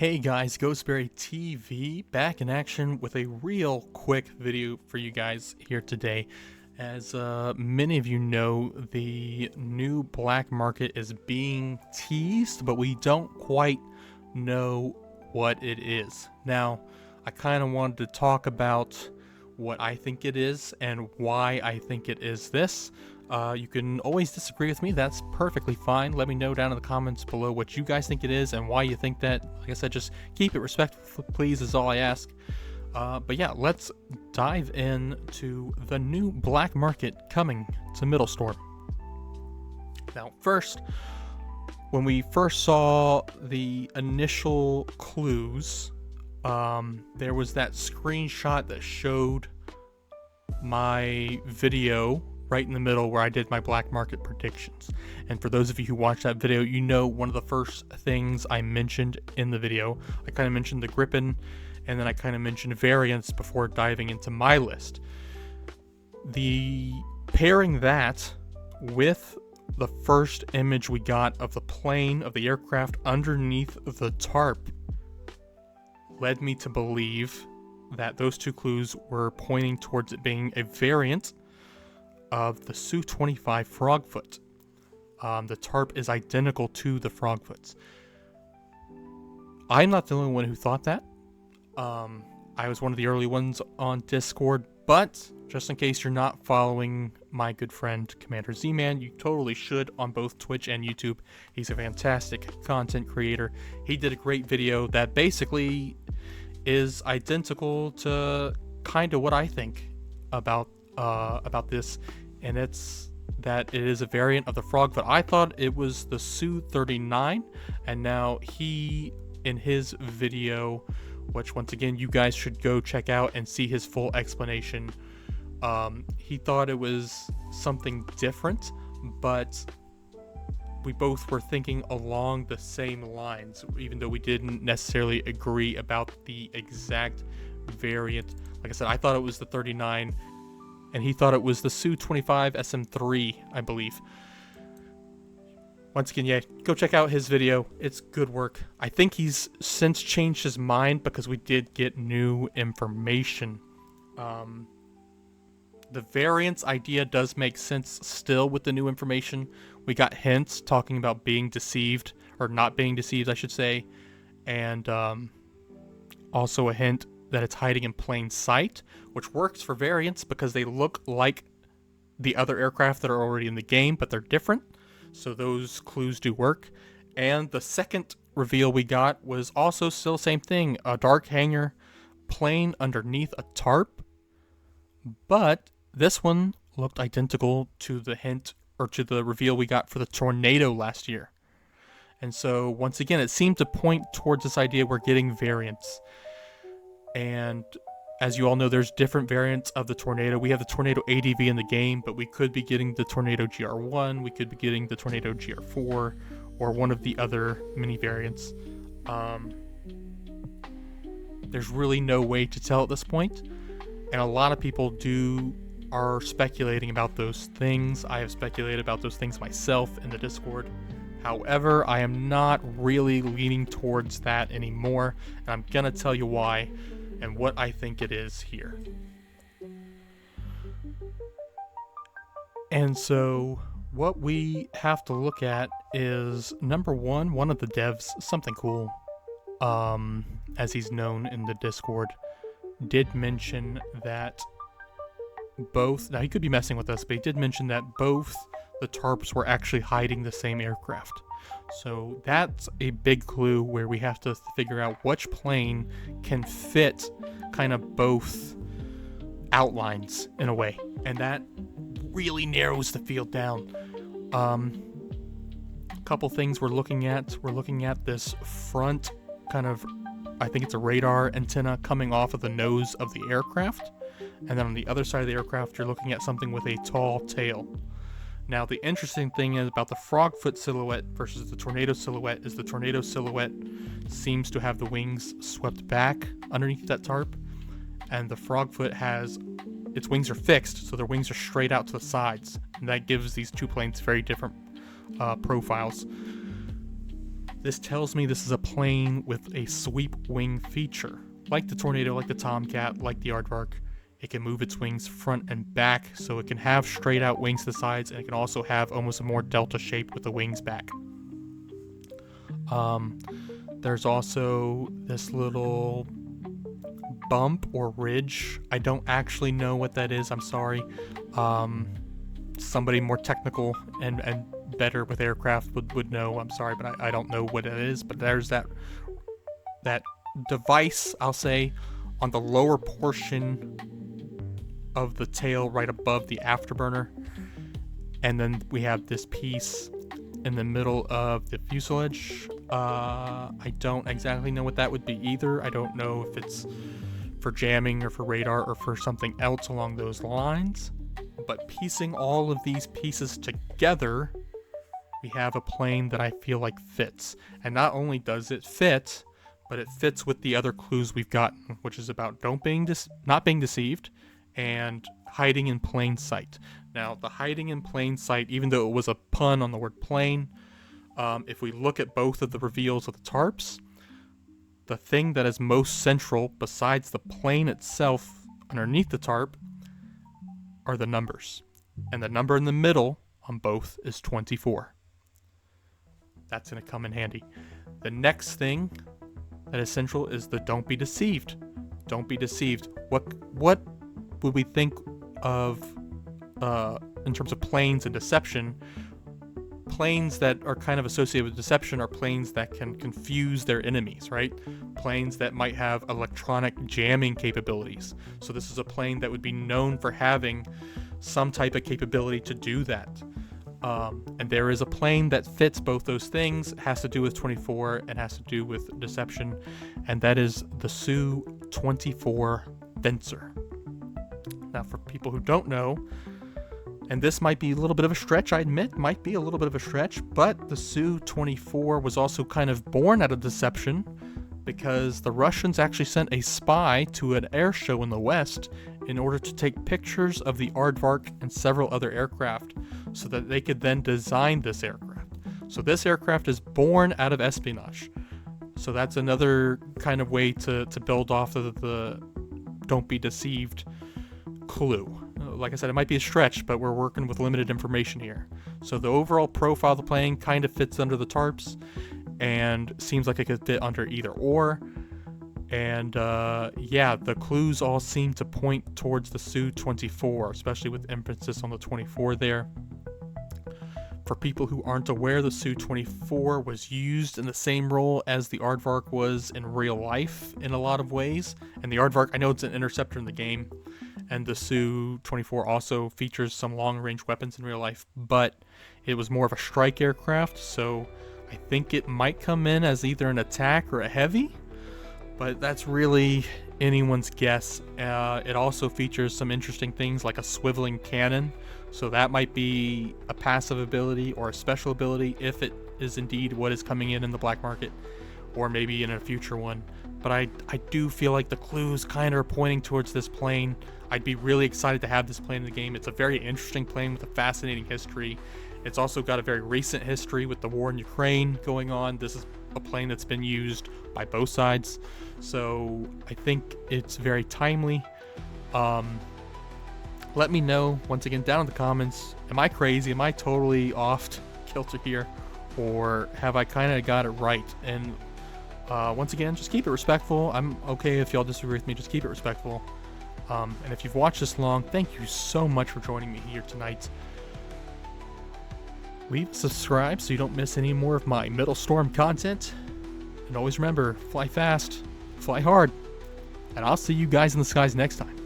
Hey guys, Ghostberry TV back in action with a real quick video for you guys here today. As many of you know, the new black market is being teased, but we don't quite know what it is. Now, I kind of wanted to talk about what I think it is and why I think it is this. You can always disagree with me. That's perfectly fine. Let me know down in the comments below what you guys think it is and why you think that. Like I said, just keep it respectful, please, is all I ask. But yeah, let's dive into the new black market coming to Metalstorm. Now, first, when we first saw the initial clues, there was that screenshot that showed my video right in the middle where I did my black market predictions. And for those of you who watched that video, you know one of the first things I mentioned in the video, I kind of mentioned the Grippin, and then I kind of mentioned variants before diving into my list. The pairing that with the first image we got of the plane of the aircraft underneath the tarp led me to believe that those two clues were pointing towards it being a variant of the Su-25 Frogfoot. The tarp is identical to the Frogfoots. I'm not the only one who thought that. I was one of the early ones on Discord, but just in case you're not following my good friend Commander Z-Man, you totally should on both Twitch and YouTube. He's a fantastic content creator. He did a great video that basically is identical to kind of what I think about this, and it's that it is a variant of the Frogfoot. I thought it was the Su-39, and now he, in his video, which once again you guys should go check out and see his full explanation, he thought it was something different, but we both were thinking along the same lines, even though we didn't necessarily agree about the exact variant. Like I said, I thought it was the 39, and he thought it was the Su-25 SM3, I believe. Once again, yeah, go check out his video. It's good work. I think he's since changed his mind because we did get new information. The variance idea does make sense still with the new information. We got hints talking about being deceived, or not being deceived, I should say, and also a hint that it's hiding in plain sight, which works for variants because they look like the other aircraft that are already in the game, but they're different. So those clues do work. And the second reveal we got was also still the same thing, a dark hangar plane underneath a tarp, but this one looked identical to the hint, or to the reveal we got for the Tornado last year. And so once again, it seemed to point towards this idea we're getting variants. And as you all know, there's different variants of the Tornado. We have the Tornado ADV in the game, but we could be getting the Tornado GR1, we could be getting the Tornado GR4, or one of the other mini variants. There's really no way to tell at this point, and a lot of people are speculating about those things. I have speculated about those things myself in the Discord. However, I am not really leaning towards that anymore, and I'm gonna tell you why and what I think it is here. And so what we have to look at is, number one of the devs, something cool, as he's known in the Discord, did mention that both, now he could be messing with us, but he did mention that both the tarps were actually hiding the same aircraft. So that's a big clue where we have to figure out which plane can fit kind of both outlines in a way, and that really narrows the field down. A couple things we're looking at. We're looking at this front kind of, I think it's a radar antenna coming off of the nose of the aircraft, and then on the other side of the aircraft you're looking at something with a tall tail. Now, the interesting thing is about the Frogfoot silhouette versus the Tornado silhouette is the Tornado silhouette seems to have the wings swept back underneath that tarp, and the Frogfoot has, its wings are fixed, so their wings are straight out to the sides, and that gives these two planes very different profiles. This tells me this is a plane with a sweep wing feature. Like the Tornado, like the Tomcat, like the Aardvark, it can move its wings front and back, so it can have straight out wings to the sides, and it can also have almost a more delta shape with the wings back. There's also this little bump or ridge. I don't actually know what that is, I'm sorry. Somebody more technical and better with aircraft would know, I'm sorry, but I don't know what it is. But there's that device, I'll say, on the lower portion of the tail right above the afterburner. And then we have this piece in the middle of the fuselage. I don't exactly know what that would be either. I don't know if it's for jamming or for radar or for something else along those lines. But piecing all of these pieces together, we have a plane that I feel like fits. And not only does it fit, but it fits with the other clues we've gotten, which is about not being deceived and hiding in plain sight. Now, the hiding in plain sight, even though it was a pun on the word plane, if we look at both of the reveals of the tarps, the thing that is most central besides the plane itself underneath the tarp are the numbers. And the number in the middle on both is 24. That's going to come in handy. The next thing that is central is the don't be deceived. Don't be deceived. What would we think of in terms of planes and deception? Planes that are kind of associated with deception are planes that can confuse their enemies, right? Planes that might have electronic jamming capabilities. So this is a plane that would be known for having some type of capability to do that. And there is a plane that fits both those things, has to do with 24 and has to do with deception, and that is the Su-24 Fencer. Now, for people who don't know, and this might be a little bit of a stretch, I admit, might be a little bit of a stretch, but the Su-24 was also kind of born out of deception because the Russians actually sent a spy to an air show in the West in order to take pictures of the Aardvark and several other aircraft so that they could then design this aircraft. So this aircraft is born out of espionage. So that's another kind of way to build off of the don't be deceived clue. Like I said, it might be a stretch, but we're working with limited information here. So the overall profile of the plane kind of fits under the tarps and seems like it could fit under either or. And yeah, the clues all seem to point towards the Su-24, especially with emphasis on the 24 there. For people who aren't aware, the Su-24 was used in the same role as the Aardvark was in real life in a lot of ways. And the Aardvark, I know it's an interceptor in the game, and the Su-24 also features some long-range weapons in real life, but it was more of a strike aircraft, so I think it might come in as either an attack or a heavy, but that's really anyone's guess. It also features some interesting things like a swiveling cannon, so that might be a passive ability or a special ability if it is indeed what is coming in the black market, or maybe in a future one. But I do feel like the clues kind of are pointing towards this plane. I'd be really excited to have this plane in the game. It's a very interesting plane with a fascinating history. It's also got a very recent history with the war in Ukraine going on. This is a plane that's been used by both sides, so I think it's very timely. Let me know, once again, down in the comments, am I crazy? Am I totally off kilter here? Or have I kind of got it right? And once again, just keep it respectful. I'm okay if y'all disagree with me, just keep it respectful. And if you've watched this long, thank you so much for joining me here tonight. Leave a subscribe so you don't miss any more of my Metalstorm content. And always remember, fly fast, fly hard, and I'll see you guys in the skies next time.